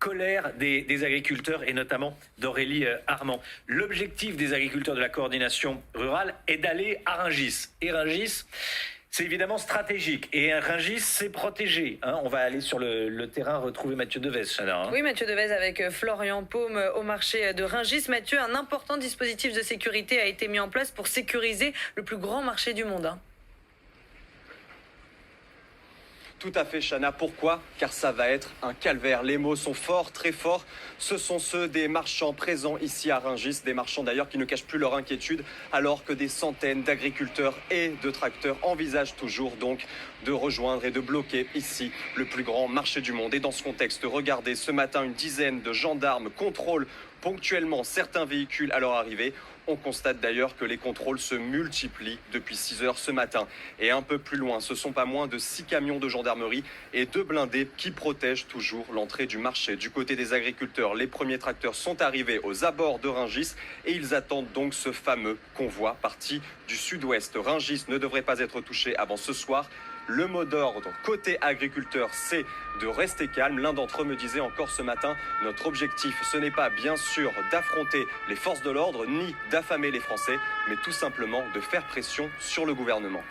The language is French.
colère des agriculteurs et notamment d'Aurélie Armand. L'objectif des agriculteurs de la coordination rurale est d'aller à Rungis. Et Rungis, c'est évidemment stratégique. Et Rungis, c'est protégé. On va aller sur le terrain retrouver Mathieu Devez, Chana. Oui, Mathieu Devez avec Florian Paume au marché de Rungis. Mathieu, un important dispositif de sécurité a été mis en place pour sécuriser le plus grand marché du monde. Tout à fait, Chana. Pourquoi ? Car ça va être un calvaire. Les mots sont forts, très forts. Ce sont ceux des marchands présents ici à Rungis, des marchands d'ailleurs qui ne cachent plus leur inquiétude, alors que des centaines d'agriculteurs et de tracteurs envisagent toujours donc de rejoindre et de bloquer ici le plus grand marché du monde. Et dans ce contexte, regardez, ce matin, une dizaine de gendarmes contrôlent ponctuellement certains véhicules à leur arrivée. On constate d'ailleurs que les contrôles se multiplient depuis 6 heures ce matin. Et un peu plus loin, ce sont pas moins de 6 camions de gendarmerie et 2 blindés qui protègent toujours l'entrée du marché. Du côté des agriculteurs, les premiers tracteurs sont arrivés aux abords de Rungis et ils attendent donc ce fameux convoi parti du sud-ouest. Rungis ne devrait pas être touché avant ce soir. Le mot d'ordre côté agriculteur, c'est de rester calme. L'un d'entre eux me disait encore ce matin, notre objectif, ce n'est pas bien sûr d'affronter les forces de l'ordre, ni d'affamer les Français, mais tout simplement de faire pression sur le gouvernement.